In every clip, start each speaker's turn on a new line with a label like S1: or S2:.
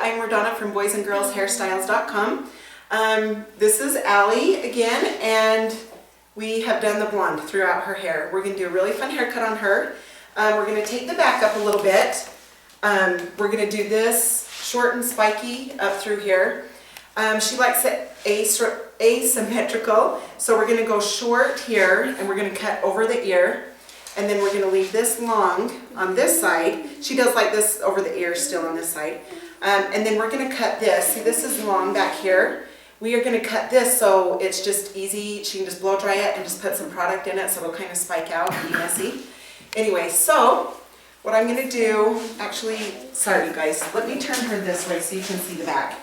S1: I'm RaDona from boysandgirlshairstyles.com. This is Allie again, and we have done the blonde throughout her hair. We're going to do a really fun haircut on her. We're going to take the back up a little bit. We're going to do this short and spiky up through here. She likes it asymmetrical, so we're going to go short here, and we're going to cut over the ear. And then we're going to leave this long on this side. She does like this over the ear still on this side. And then we're going to cut this. See, this is long back here. We are going to cut this so it's just easy. She can just blow dry it and just put some product in it so it'll kind of spike out and be messy. Anyway, so what I'm going to do, actually, sorry you guys, let me turn her this way so you can see the back.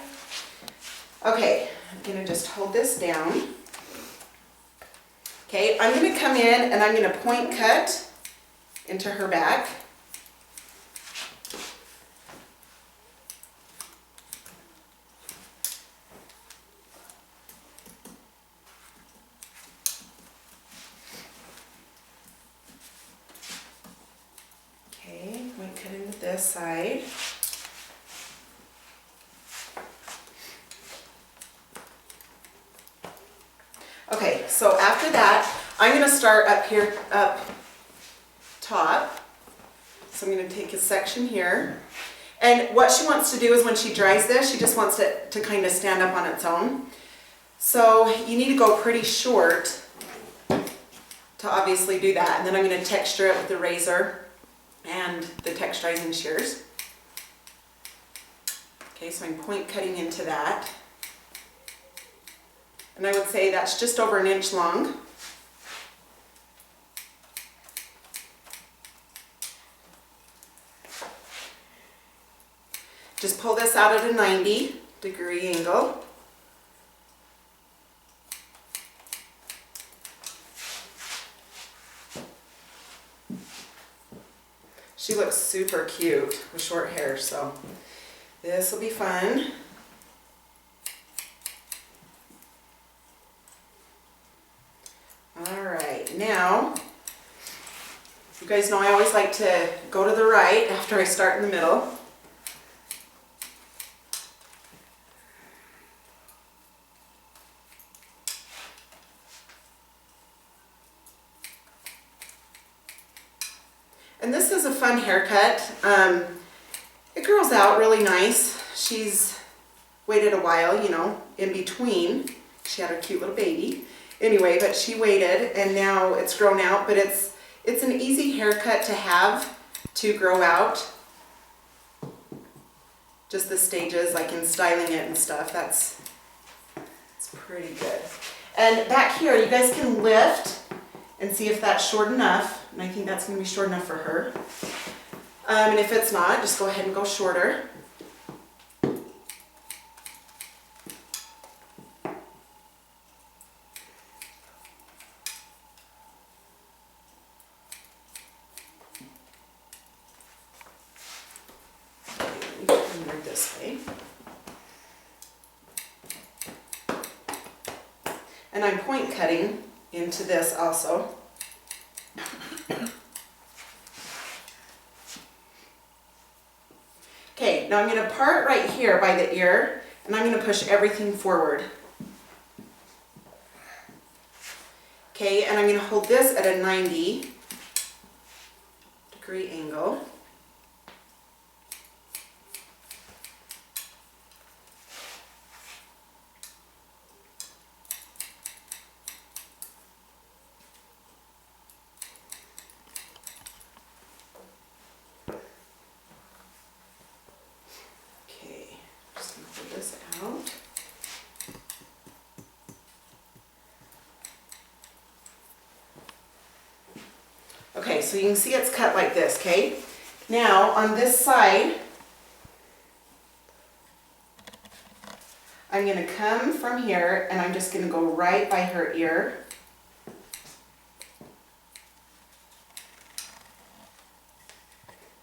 S1: Okay, I'm going to just hold this down. Okay, I'm going to come in and I'm going to point cut into her back. Okay, point cut into this side. Okay, so after that, I'm going to start up here, up top. So I'm going to take a section here. And what she wants to do is when she dries this, she just wants it to kind of stand up on its own. So you need to go pretty short to obviously do that. And then I'm going to texture it with the razor and the Texturizing Shears. Okay, so I'm point cutting into that. And I would say that's just over 1 inch long. Just pull this out at a 90-degree angle. She looks super cute with short hair, so this will be fun. Alright, now, you guys know I always like to go to the right after I start in the middle. And this is a fun haircut. It grows out really nice. She's waited a while, you know, in between. She had a cute little baby. Anyway, but she waited and now it's grown out, but it's an easy haircut to have to grow out. Just the stages, like in styling it and stuff, it's pretty good. And back here, you guys can lift and see if that's short enough, and I think that's going to be short enough for her. And if it's not, just go ahead and go shorter. This way. And I'm point cutting into this also. Okay, now I'm going to part right here by the ear, and I'm going to push everything forward. Okay, and I'm going to hold this at a 90-degree angle. Out. Okay, so you can see it's cut like this, okay? Now, on this side, I'm going to come from here and I'm just going to go right by her ear.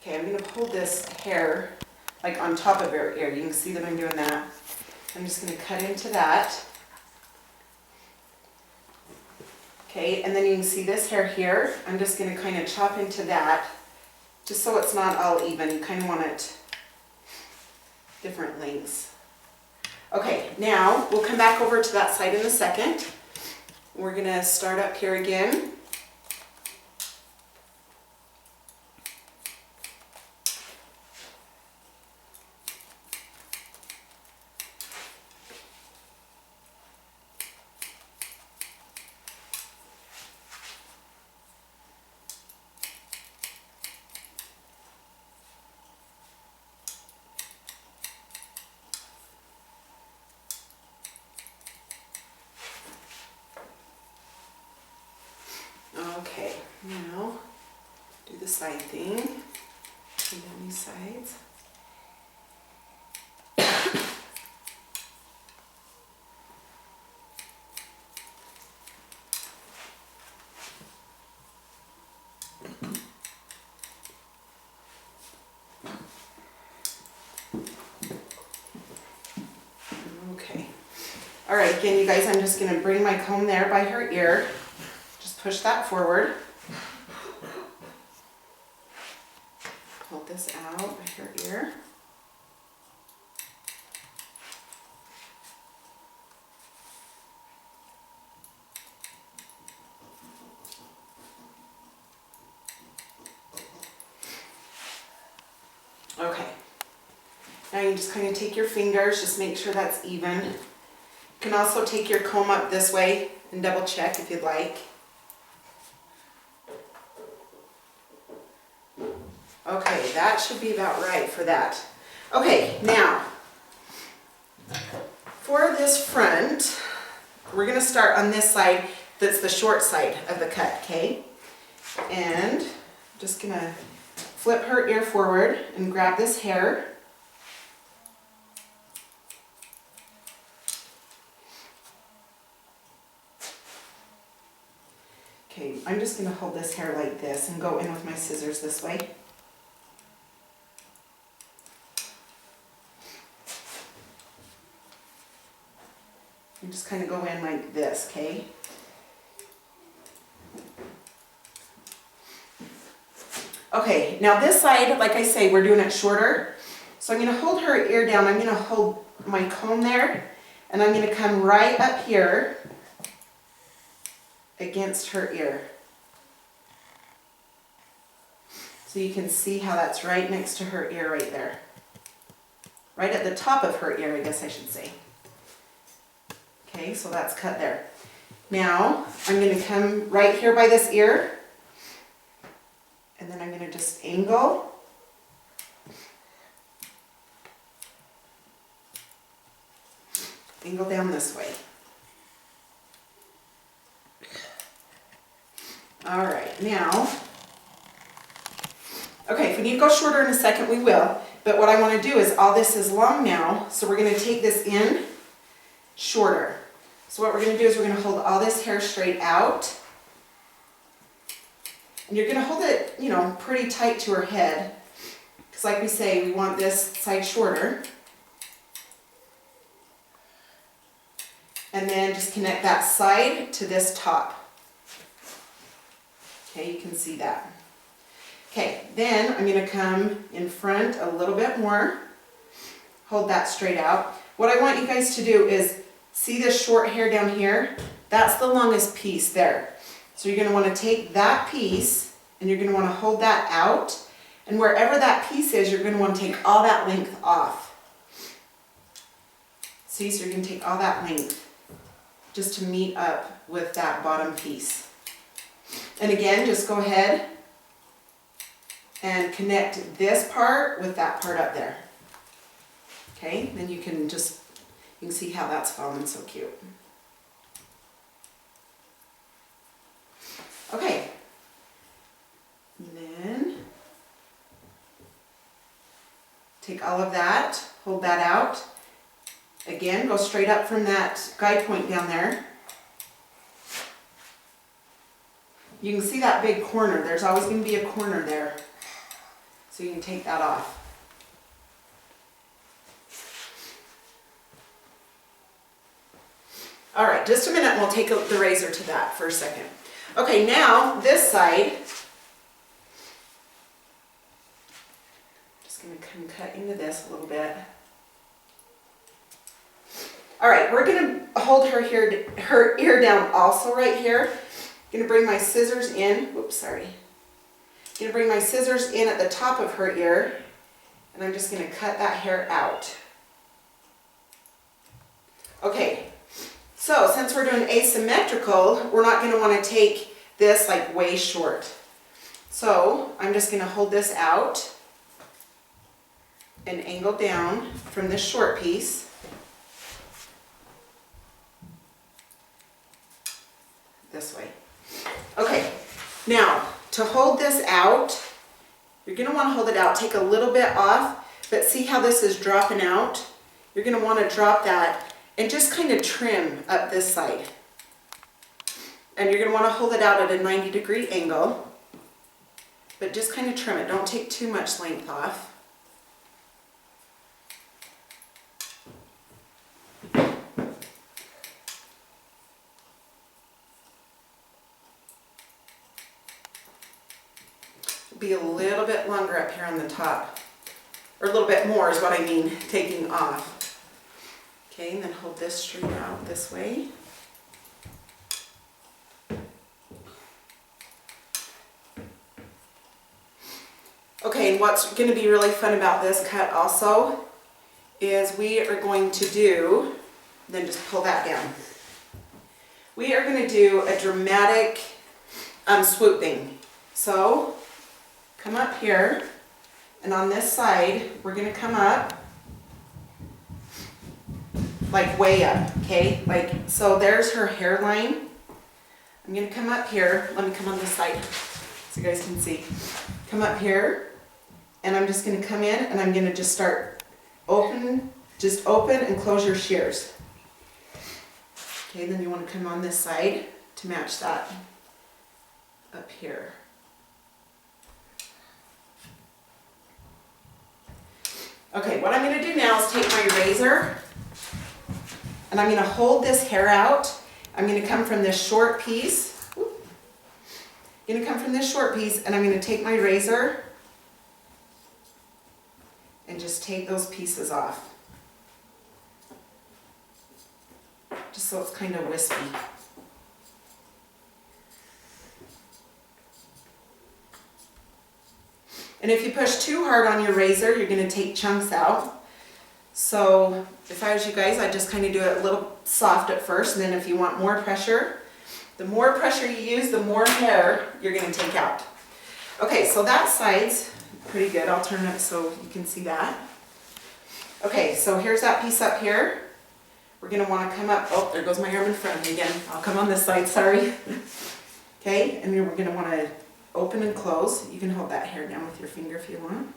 S1: Okay, I'm going to pull this hair like on top of her ear. You can see that I'm doing that. I'm just going to cut into that. Okay, and then you can see this hair here. I'm just going to kind of chop into that, just so it's not all even. You kind of want it different lengths. Okay, now we'll come back over to that side in a second. We're gonna start up here again. Okay, now do the side thing. Come down these sides. Okay. All right, again, you guys, I'm just going to bring my comb there by her ear. Push that forward. Pull this out by her ear. Okay. Now you just kind of take your fingers, just make sure that's even. You can also take your comb up this way and double check if you'd like. Okay, that should be about right for that. Okay, now, for this front, we're going to start on this side that's the short side of the cut, okay? And I'm just going to flip her ear forward and grab this hair. Okay, I'm just going to hold this hair like this and go in with my scissors this way. You just kind of go in like this, okay? Okay, now this side, like I say, we're doing it shorter. So I'm going to hold her ear down. I'm going to hold my comb there, and I'm going to come right up here against her ear. So you can see how that's right next to her ear right there. Right at the top of her ear, I guess I should say. Okay, so that's cut there. Now, I'm going to come right here by this ear, and then I'm going to just angle. Angle down this way. All right, now, okay, if we need to go shorter in a second, we will. But what I want to do is, all this is long now, so we're going to take this in shorter. So what we're going to do is we're going to hold all this hair straight out. And you're going to hold it, you know, pretty tight to her head. Because like we say, we want this side shorter. And then just connect that side to this top. Okay, you can see that. Okay, then I'm going to come in front a little bit more. Hold that straight out. What I want you guys to do is, see this short hair down here? That's the longest piece there. So you're going to want to take that piece and you're going to want to hold that out. And wherever that piece is, you're going to want to take all that length off. See, so you're going to take all that length just to meet up with that bottom piece. And again, just go ahead and connect this part with that part up there. Okay, then you can see how that's falling so cute. Okay, and then take all of that, hold that out. Again, go straight up from that guide point down there. You can see that big corner. There's always going to be a corner there. So you can take that off. All right, just a minute and we'll take the razor to that for a second. Okay, now this side, just going to come cut into this a little bit. All right, we're gonna hold her ear down also right here. Gonna bring my scissors in, whoops, sorry. Gonna bring my scissors in at the top of her ear, and I'm just gonna cut that hair out. Okay, so since we're doing asymmetrical, we're not gonna wanna take this like way short. So I'm just gonna hold this out and angle down from this short piece. This way. Okay, now to hold this out, you're gonna wanna hold it out, take a little bit off, but see how this is dropping out? You're gonna wanna drop that and just kind of trim up this side. And you're gonna wanna hold it out at a 90-degree angle, but just kind of trim it. Don't take too much length off. Be a little bit longer up here on the top, or a little bit more is what I mean, taking off. Okay, and then hold this straight out this way. Okay, and what's going to be really fun about this cut also is we are going to do, then just pull that down. We are going to do a dramatic swooping. So come up here, and on this side, we're going to come up like way up, okay? Like, so there's her hairline. I'm going to come up here. Let me come on this side so you guys can see. Come up here, and I'm just going to come in, and I'm going to just start open and close your shears. Okay, then you want to come on this side to match that up here. Okay, what I'm going to do now is take my razor, and I'm going to hold this hair out. I'm going to come from this short piece. I'm going to come from this short piece, and I'm going to take my razor and just take those pieces off. Just so it's kind of wispy. And if you push too hard on your razor, you're going to take chunks out. So if I was you guys, I'd just kind of do it a little soft at first, and then if you want more pressure, the more pressure you use, the more hair you're going to take out. Okay, so that side's pretty good. I'll turn it so you can see that. Okay, so here's that piece up here. We're going to want to come up, oh, there goes my arm in front of me again. I'll come on this side, sorry. Okay, and then we're going to want to open and close. You can hold that hair down with your finger if you want.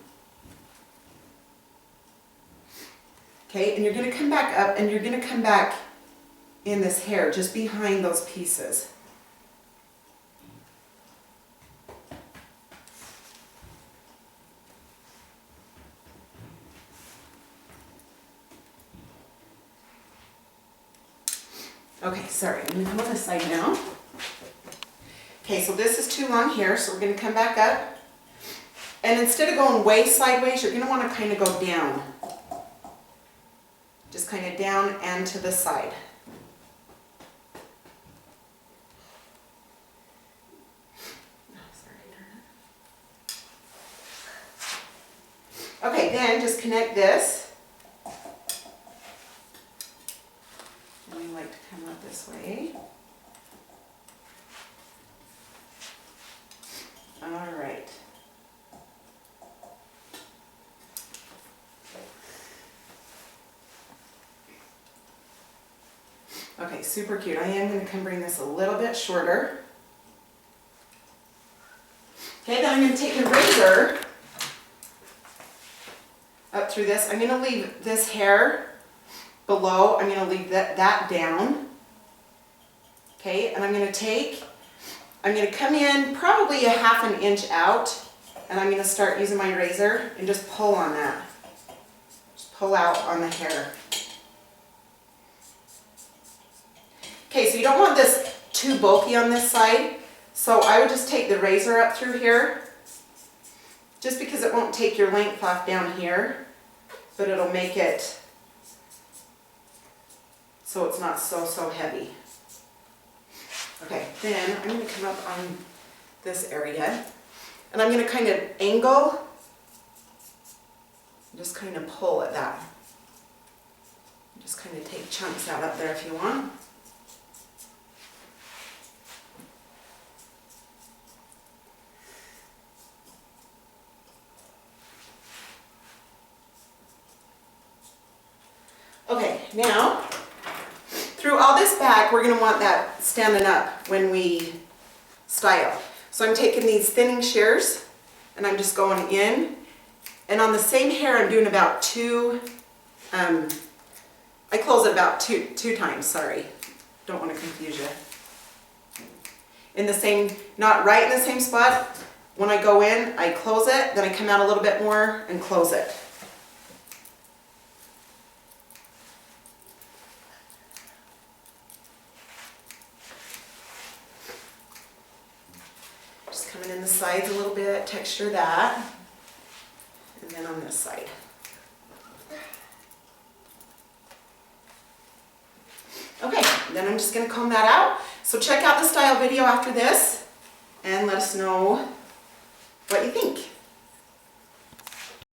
S1: Okay, and you're going to come back up, and you're going to come back in this hair just behind those pieces. Okay, sorry, I'm going to come on this side now. Okay, so this is too long here, so we're going to come back up. And instead of going way sideways, you're going to want to kind of go down. Just kind of down and to the side. Okay, then just connect this. And we like to come up this way. All right. Okay, super cute. I am going to come bring this a little bit shorter. Okay, then I'm going to take the razor up through this. I'm going to leave this hair below. I'm going to leave that down. Okay, and I'm going to come in probably a ½ an inch out, and I'm going to start using my razor and just pull on that. Just pull out on the hair. Okay, so you don't want this too bulky on this side, so I would just take the razor up through here, just because it won't take your length off down here, but it'll make it so it's not so heavy. Okay, then I'm going to come up on this area, and I'm going to kind of angle, just kind of pull at that. Just kind of take chunks out up there if you want. Okay, now, through all this back, we're going to want that standing up when we style. So I'm taking these thinning shears, and I'm just going in. And on the same hair, I'm doing about I close it about two times, sorry. Don't want to confuse you. In the same, not right in the same spot. When I go in, I close it, then I come out a little bit more and close it. Just coming in the sides a little bit, texture that. And then on this side. Okay, then I'm just going to comb that out. So check out the style video after this and let us know what you think.